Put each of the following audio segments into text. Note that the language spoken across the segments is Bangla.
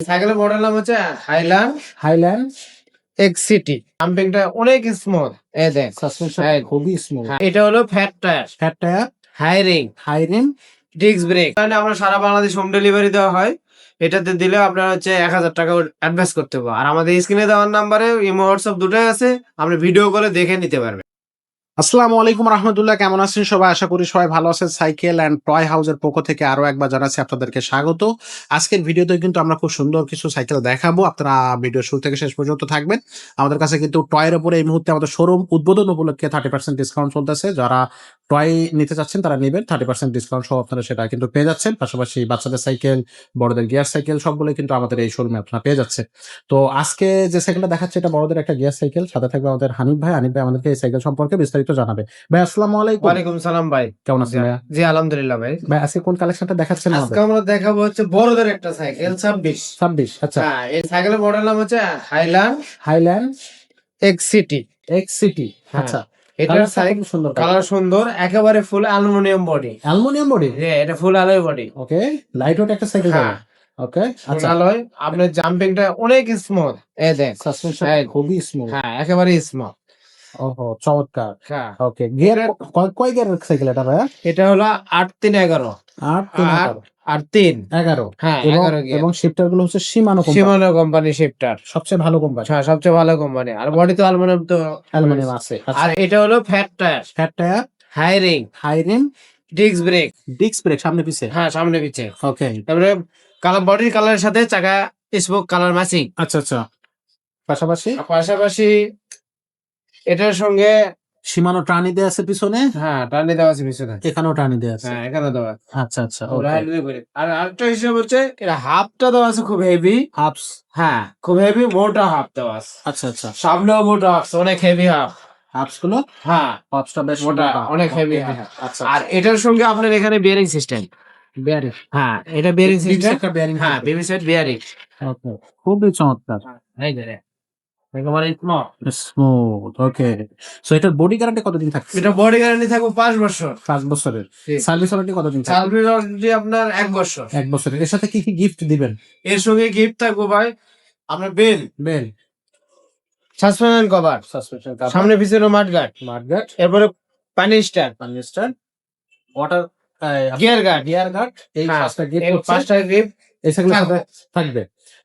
সাইকেলের মডেল নাম হচ্ছে হাইল্যান্ড হাইল্যান্ড এক্সিটি। জাম্পিংটা অনেক স্মুথ। এই দেখ সাসপেনশন এই খুবই স্মুথ। হ্যাঁ, এটা হলো fat tyre, fat tyre, high ring, high rim, disc brake. মানে আমরা সারা বাংলাদেশ হোম ডেলিভারি দেওয়া হয়। এটাতে দিলে আপনার হচ্ছে 1000 টাকা অ্যাডভান্স করতে হবে। আর আমাদের স্ক্রিনে দেওয়ার নাম্বারে ইমো হোয়াটসঅ্যাপ দুটোই আছে, আপনি ভিডিও কলে দেখে নিতে পারবেন। আসসালামু আলাইকুম রহমতুল্লাহ। কেমন আছেন সবাই? আশা করি সবাই ভালো আছেন। সাইকেল অ্যান্ড টয় হাউসের পক্ষ থেকে আরো একবার জানাচ্ছি আপনাদেরকে স্বাগত। আজকের ভিডিওতে কিন্তু আমরা খুব সুন্দর কিছু সাইকেল দেখাবো। আপনারা ভিডিও শুরু থেকে শেষ পর্যন্ত থাকবেন। আমাদের কাছে কিন্তু টয়ের উপরে এই মুহূর্তে আমাদের শোরুম উদ্বোধন উপলক্ষে 30% ডিসকাউন্ট চলতেছে। যারা টয় নিতে চাচ্ছেন তারা নেবেন, 30% ডিসকাউন্ট সহ আপনারা সেটা কিন্তু পেয়ে যাচ্ছেন। পাশাপাশি বাচ্চাদের সাইকেল, বড়দের গিয়ার সাইকেল সবগুলো কিন্তু আমাদের এই শোরুমে আপনারা পেয়ে যাচ্ছে। তো আজকে যে সাইকেলটা দেখাচ্ছে এটা বড়দের একটা গিয়ার সাইকেল। সাথে থাকবে আমাদের হানিফ ভাই। হানিফ ভাই আমাদেরকে এই সাইকেল সম্পর্কে বিস্তারিত জানাবে। ভাই আসসালামু আলাইকুম। ওয়ালাইকুম সালাম ভাই, কেমন আছেন ভাইয়া? জি আলহামদুলিল্লাহ ভাই। ভাই আজকে কোন কালেকশনটা দেখাচ্ছেন আজকে আমাদের? আমরা দেখাবো হচ্ছে বড়দের একটা সাইকেল 26। 26। আচ্ছা, হ্যাঁ, এই সাইকেলের মডেল নাম হচ্ছে হাইল্যান্ড হাইল্যান্ড এক্সিটি। এক্সসিটি। হ্যাঁ, আচ্ছা, এটার কালারটা খুব সুন্দর। কালার সুন্দর, একেবারে ফুল অ্যালুমিনিয়াম বডি। Aluminium body. হ্যাঁ, এটা ফুল অ্যালয় বডি। ওকে, লাইট ওয়েট একটা সাইকেল হ্যাঁ, পাবেন। ওকে, ফুল আচ্ছা, অ্যালয়। আপনার জাম্পিংটা অনেক স্মুথ। এই দেখ সাসপেনশন এই, খুবই স্মুথ। হ্যাঁ একেবারে স্মুথ। ওহো, চমৎকার। হ্যাঁ, ওকে, গিয়ার কয় গিয়ারের সাইকেল এটা ভাইয়া? এটা হলো 8-3-11। 8 3 আট 11। আর 3। 11। হ্যাঁ, এবং 11 গিয়ার। এবং শিফটার গুলো হচ্ছে Shimano company, Shimano company shifter. সবচেয়ে ভালো কোম্পানি। হ্যাঁ, সবচেয়ে ভালো কোম্পানি। আর বডি তো অ্যালুমিনিয়াম তো। অ্যালুমিনিয়াম আছে। আচ্ছা, আর এটা হলো fat tyre, fat tyre, high ring, high rim, disc brake. Disc brake সামনে পিছে। হ্যাঁ, সামনে পিছে। ওকে, তারপরে কালার, বডির কালারের সাথে চাকা স্পোক কালার ম্যাচিং। আচ্ছা আচ্ছা। পাশাপাশি পাশাপাশি এটার সঙ্গে সীমানো টানি দেয়া আছে পিছনে, হ্যাঁ টার্নি দেওয়া আছে পিছনে। এখানেও টানি দেয়া আছে। হ্যাঁ, এখানে দেওয়া। আচ্ছা আচ্ছা, রাইট দিয়ে করে। আর আরেকটা হিসাব হচ্ছে এটা হাফটা দেওয়া আছে খুব হেভি। হাফস। হ্যাঁ, খুব হেভি মোটা হাফ দেওয়া আছে। আচ্ছা আচ্ছা, সামনেও মোটা হাফ, অনেক হেভি হাফ। হাফস গুলো, হ্যাঁ, হাফসটা বেশ মোটা, অনেক হেভি হাফ। আচ্ছা, আর এটার সঙ্গে আপনার এখানে বিয়ারিং সিস্টেম। বেয়ারিং। হ্যাঁ, এটা বিয়ারিং সিস্টেম। একটা বেয়ারিং। হ্যাঁ, বিবি সেট বিয়ারিং। ওকে, খুবই চমৎকার। এই যে একেবারে স্মুথ। স্মুথ। ওকে, সো এটার বডি গ্যারান্টি কতদিন থাকছে? এটা বডি গ্যারান্টি থাকবে 5 বছর। 5 বছরের। জি। সার্ভিস ওয়ারেন্টি কতদিন থাকবে? সার্ভিস ওয়ারেন্টি আপনার 1 বছর। 1 বছরের। এর সাথে কি কি গিফট দিবেন? এর সঙ্গে গিফট থাকবে ভাই আপনার bell, bell, suspension cover, suspension cover, সামনে পিছনে মাডগার্ড, মাডগার্ড, এরপরে পানি স্ট্যান্ড, পানি stand, water, gear guard. Gear guard. এই হ্যাঁ, 5টা গিফট এই হচ্ছে 5টা গিফট এই সাইকেলের সাথে থাকবে।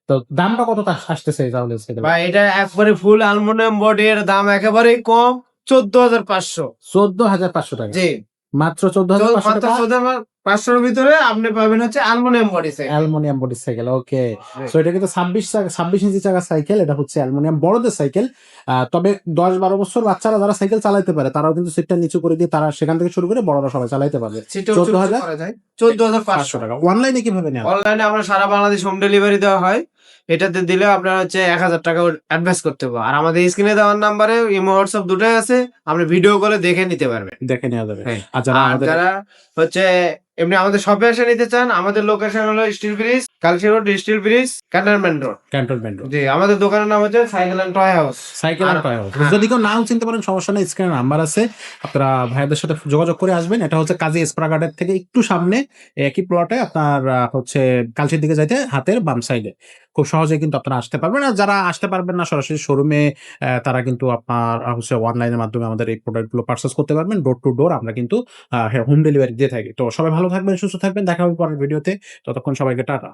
তো দামটা কত আসতেছে তাহলে সাইকেল? ভাই এটা একবারে ফুল অ্যালুমিনিয়াম বডি, এর দাম একেবারেই কম, 14,500। 14,500 টাকা। জি, মাত্র 14,500 মাত্র টাকা। 14,500 এর ভিতরে আপনি পাবেন হচ্ছে aluminium body cycle. Aluminium body cycle. Okay, so এটা কিন্তু 26 ইঞ্চি চাকার সাইকেল। এটা হচ্ছে অ্যালুমিনিয়াম বড়দের সাইকেল। তবে 10-12 বছর বাচ্চারা যারা সাইকেল চালাতে পারে তারাও কিন্তু সিটটা নিচু করে দিয়ে তারা সেখান থেকে শুরু করে বড়রা সবাই চালাতে পারবে। 14,500 টাকা। অনলাইনে কিভাবে নেওয়া? অনলাইনে আমরা সারা বাংলাদেশ হোম ডেলিভারি দেওয়া হয়। এটাতে দিলে আপনার হচ্ছে 1000 টাকা অ্যাডভান্স করতে হবে। আর আমাদের স্ক্রিনে দেওয়ার নাম্বারে ইমো হোয়াটসঅ্যাপ দুটোই আছে, আপনি ভিডিও কলে দেখে নিতে পারবেন। দেখে নেওয়া যাবে। হ্যাঁ। আর যারা আর আমাদের যারা হচ্ছে এমনি আমাদের শপে এসে নিতে চান, আমাদের লোকেশন হলো steel bridge, Kalchi road, steel bridge, cantonment road. Cantonment road. জি, আমাদের দোকানের নাম হচ্ছে cycle and toy house. Cycle আর- টয় হাউস। হ্যাঁ। যদি কেউ নাও চিনতে পারেন সমস্যা নেই, স্ক্রিনে নাম্বার আছে, আপনারা ভাইয়াদের সাথে যোগাযোগ করে আসবেন। এটা হচ্ছে কাজী এসপ্রাগার্ডের থেকে একটু সামনে, একই প্লটে আপনার হচ্ছে কালচির দিকে যাইতে হাতের বাম সাইডে। খুব সহজে কিন্তু আপনারা আসতে পারবেন। আর যারা আসতে পারবেন না সরাসরি শোরুমে, তারা কিন্তু আপনার হচ্ছে অনলাইনের মাধ্যমে আমাদের এই প্রোডাক্টগুলো পারচেস করতে পারবেন। ডোর টু ডোর আমরা কিন্তু হোম ডেলিভারি দিয়ে থাকি। তো সবাই ভালো থাকবেন, সুস্থ থাকবেন। দেখা হবে পরের ভিডিওতে। ততক্ষণ সবাইকে টাটা।